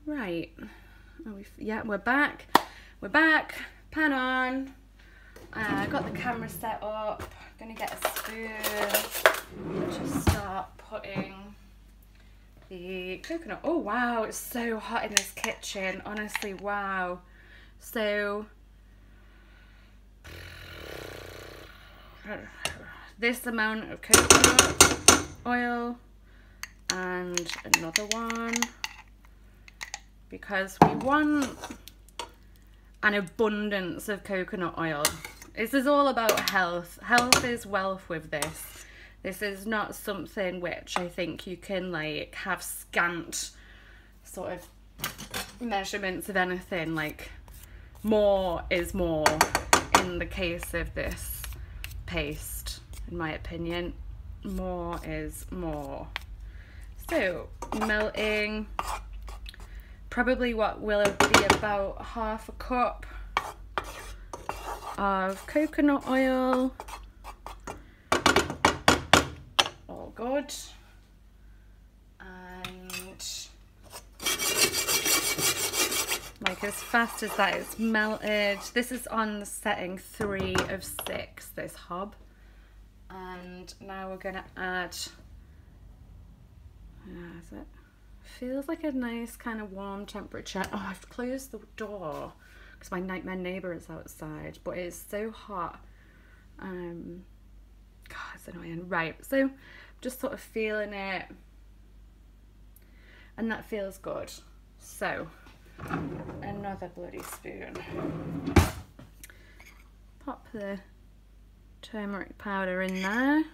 Right. Yeah, we're back. We're back. Pan on. Got the camera set up. Gonna get a spoon to start putting the coconut. Oh wow, it's so hot in this kitchen. Honestly, wow. So this amount of coconut oil and another one, because we want an abundance of coconut oil. This is all about health. Health is wealth with this. This is not something which I think you can like have scant sort of measurements of anything. Like, more is more in the case of this paste, in my opinion. More is more. So melting probably what will be about half a cup of coconut oil. All good. And like as fast as that is melted. This is on the setting 3 of 6, this hob. And now we're gonna add, is it? Feels like a nice kind of warm temperature. Oh, I've closed the door because my nightmare neighbour is outside, but it's so hot. God, it's annoying. Right, so just sort of feeling it, and that feels good. So another bloody spoon. Pop the turmeric powder in there.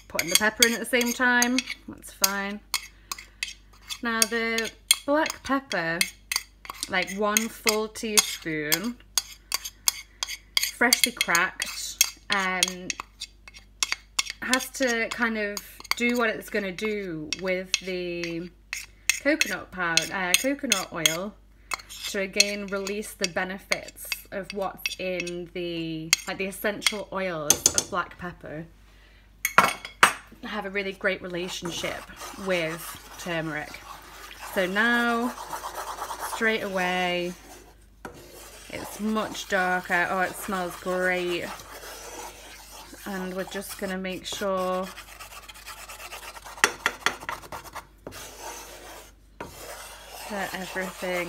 Putting the pepper in at the same time, that's fine. Now the black pepper, like 1 full teaspoon, freshly cracked, has to kind of do what it's going to do with the coconut powder, coconut oil, to again release the benefits of what's in the, like the essential oils of black pepper. Have a really great relationship with turmeric. So now, straight away, it's much darker. Oh, it smells great. And we're just gonna make sure that everything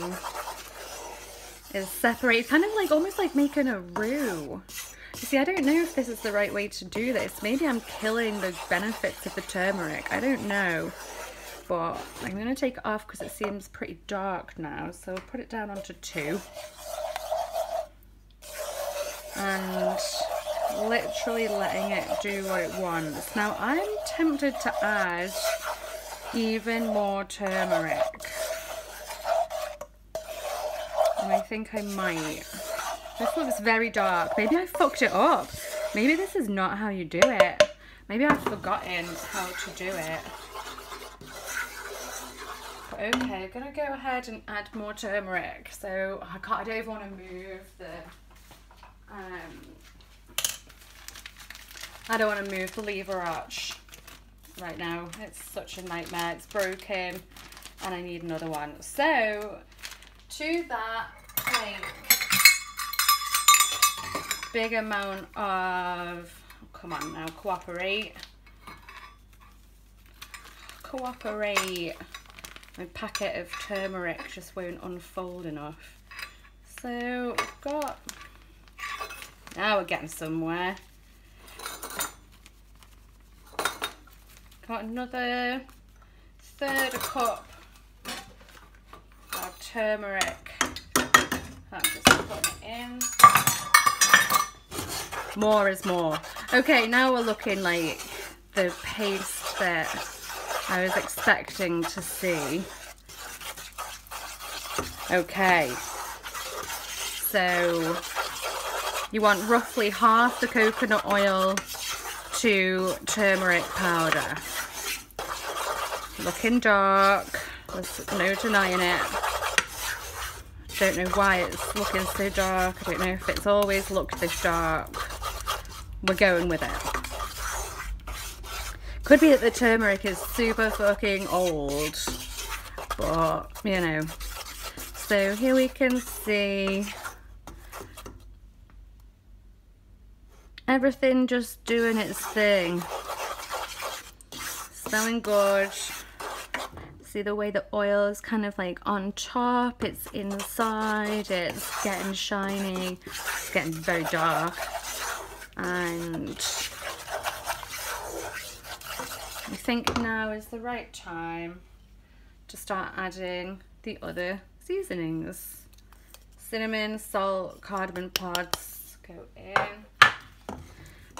is separated. Kind of like, almost like making a roux. You see, I don't know if this is the right way to do this. Maybe I'm killing the benefits of the turmeric. I don't know. But I'm going to take it off because it seems pretty dark now. So I'll put it down onto 2. And literally letting it do what it wants. Now, I'm tempted to add even more turmeric. And I think I might. This looks very dark. Maybe I fucked it up. Maybe this is not how you do it. Maybe I've forgotten how to do it. But okay, I'm gonna go ahead and add more turmeric. So I don't even want to move the I don't want to move the lever arch right now. It's such a nightmare. It's broken and I need another one. So to that point, big amount of, come on now, cooperate. My packet of turmeric just won't unfold enough. So I've got, now we're getting somewhere. Got another 1/3 cup of turmeric. I'm just putting it in. More is more. Okay, now we're looking like the paste that I was expecting to see. Okay, so you want roughly half the coconut oil to turmeric powder. Looking dark, there's no denying it. Don't know why it's looking so dark. I don't know if it's always looked this dark. We're going with it. Could be that the turmeric is super fucking old but you know. So here we can see everything just doing its thing. Smelling good. See the way the oil is kind of like on top, it's inside, it's getting shiny, it's getting very dark. And I think now is the right time to start adding the other seasonings. Cinnamon, salt, cardamom pods go in.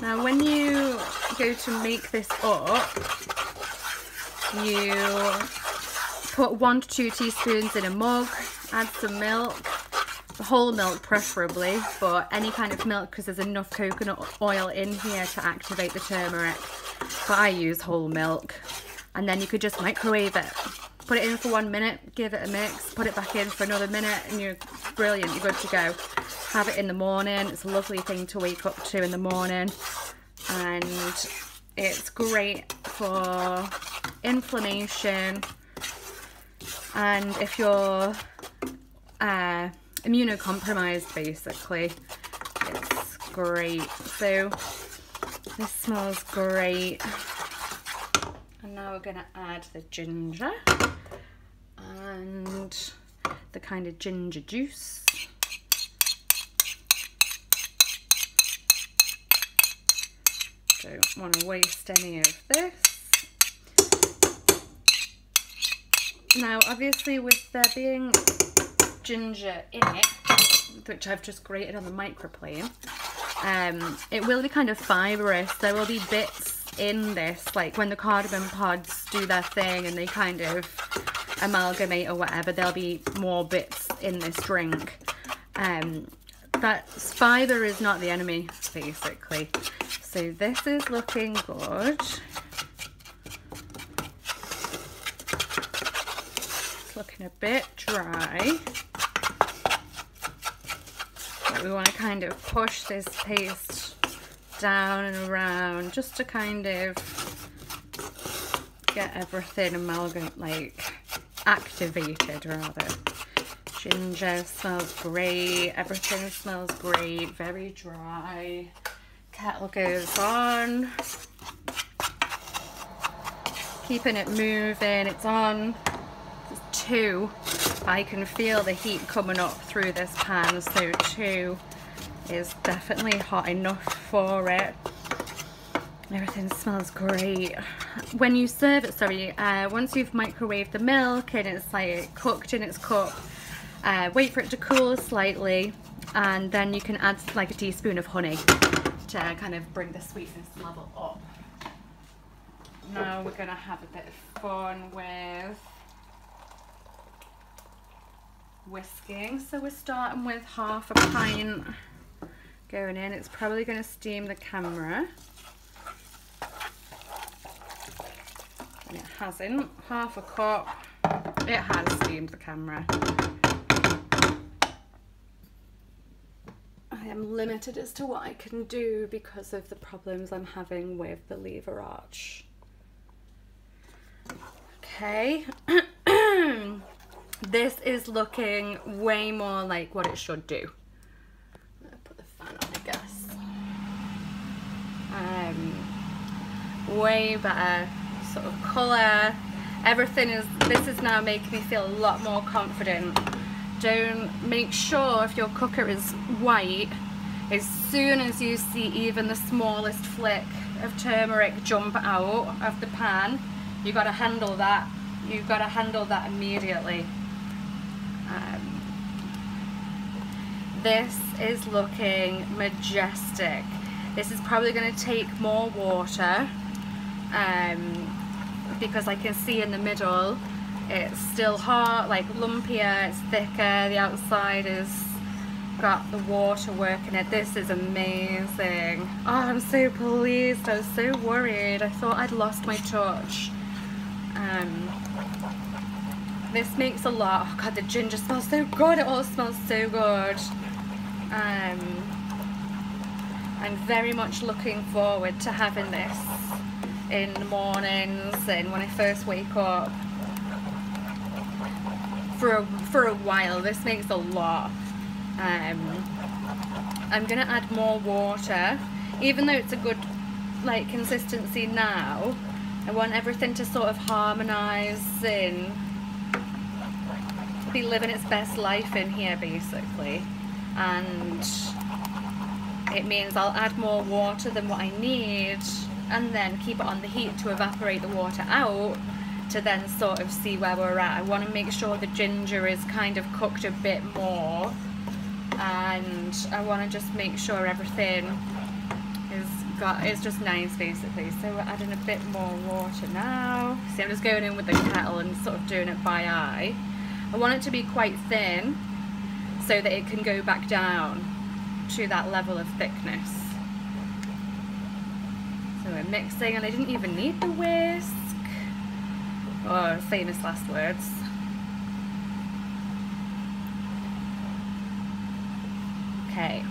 Now when you go to make this up, you put 1 to 2 teaspoons in a mug, add some milk, whole milk preferably, but any kind of milk because there's enough coconut oil in here to activate the turmeric. But I use whole milk. And then you could just microwave it. Put it in for 1 minute, give it a mix, put it back in for another minute, and you're brilliant, you're good to go. Have it in the morning. It's a lovely thing to wake up to in the morning. And it's great for inflammation. And if you're immunocompromised, basically, it's great. So this smells great. And now we're going to add the ginger and the kind of ginger juice. Don't want to waste any of this. Now obviously with there being ginger in it, which I've just grated on the microplane, it will be kind of fibrous. There will be bits in this, like when the cardamom pods do their thing and they kind of amalgamate or whatever, there'll be more bits in this drink. That fibre is not the enemy, basically. So this is looking good. Looking a bit dry. But we want to kind of push this paste down and around just to kind of get everything activated rather. Ginger smells great, everything smells great, very dry. Kettle goes on. Keeping it moving, it's on. 2. I can feel the heat coming up through this pan, so 2 is definitely hot enough for it. Everything smells great. When you serve it, once you've microwaved the milk and it's like cooked in its cup, wait for it to cool slightly, and then you can add like a teaspoon of honey to kind of bring the sweetness level up. Now we're gonna have a bit of fun with whisking. So we're starting with half a pint going in. It's probably going to steam the camera. And it hasn't. Half a cup. It has steamed the camera. I am limited as to what I can do because of the problems I'm having with the lever arch. Okay. This is looking way more like what it should do. I'm gonna put the fan on, I guess. Way better sort of colour. Everything is, this is now making me feel a lot more confident. Don't, make sure if your cooker is white, as soon as you see even the smallest flick of turmeric jump out of the pan, you got to handle that. You've got to handle that immediately. This is looking majestic. This is probably going to take more water because I can see in the middle it's still hot, like lumpier, it's thicker, the outside has got the water working it. This is amazing. Oh, I'm so pleased. I was so worried. I thought I'd lost my touch. This makes a lot. Oh god, the ginger smells so good. It all smells so good. I'm very much looking forward to having this in the mornings and when I first wake up. for a while. This makes a lot. I'm gonna add more water, even though it's a good like consistency now. I want everything to sort of harmonise and be living its best life in here basically, and it means I'll add more water than what I need and then keep it on the heat to evaporate the water out, to then sort of see where we're at. I want to make sure the ginger is kind of cooked a bit more, and I want to just make sure everything is just nice basically. So we're adding a bit more water now. See, I'm just going in with the kettle and sort of doing it by eye. I want it to be quite thin so that it can go back down to that level of thickness. So we're mixing, and I didn't even need the whisk. Oh, famous last words. Okay,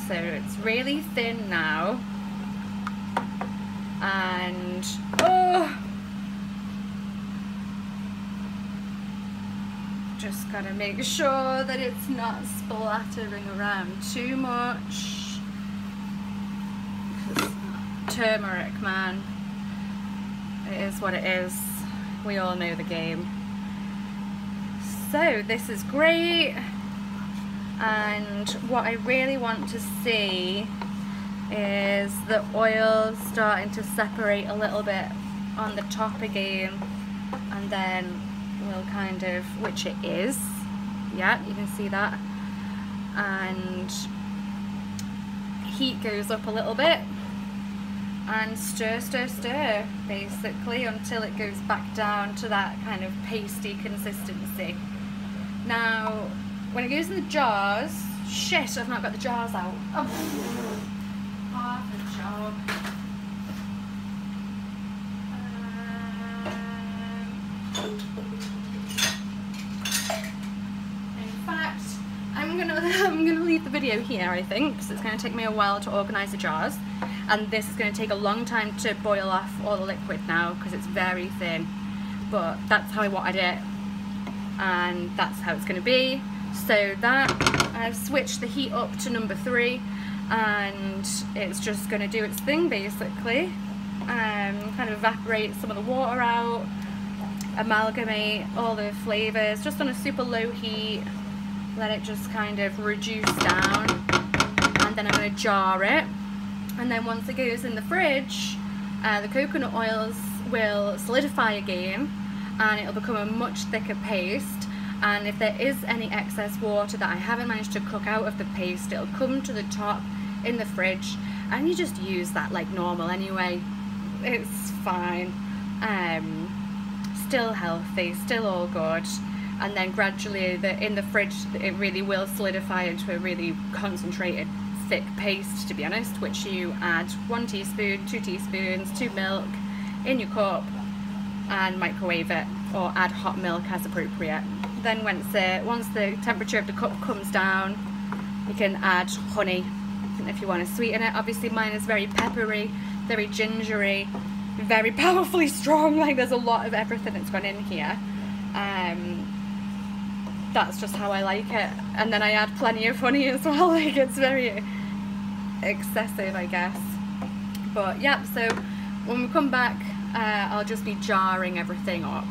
so it's really thin now, and just gotta make sure that it's not splattering around too much. Turmeric, man, it is what it is. We all know the game. So this is great, and what I really want to see is the oil starting to separate a little bit on the top again, and then we'll kind of, which it is, yeah, you can see that, and heat goes up a little bit, and stir, stir, stir basically until it goes back down to that kind of pasty consistency. Now when it goes in the jars, shit, I've not got the jars out. Oh. Half the job. In fact, I'm gonna leave the video here, I think, because it's going to take me a while to organise the jars, and this is going to take a long time to boil off all the liquid now because it's very thin, but that's how I wanted it, and that's how it's going to be. So that, I've switched the heat up to number 3, and it's just going to do its thing basically, kind of evaporate some of the water out, amalgamate all the flavours just on a super low heat, let it just kind of reduce down, and then I'm going to jar it, and then once it goes in the fridge, the coconut oils will solidify again, and it'll become a much thicker paste. And if there is any excess water that I haven't managed to cook out of the paste, it'll come to the top in the fridge, and you just use that like normal anyway. It's fine. Still healthy, still all good. And then gradually in the fridge it really will solidify into a really concentrated thick paste, to be honest, which you add 1 teaspoon, 2 teaspoons, 2 milk in your cup and microwave it, or add hot milk as appropriate. Then once the temperature of the cup comes down, you can add honey if you want to sweeten it. Obviously mine is very peppery, very gingery, very powerfully strong, like there's a lot of everything that's gone in here. That's just how I like it. And then I add plenty of honey as well, like it's very excessive, I guess. But yeah, so when we come back, I'll just be jarring everything up.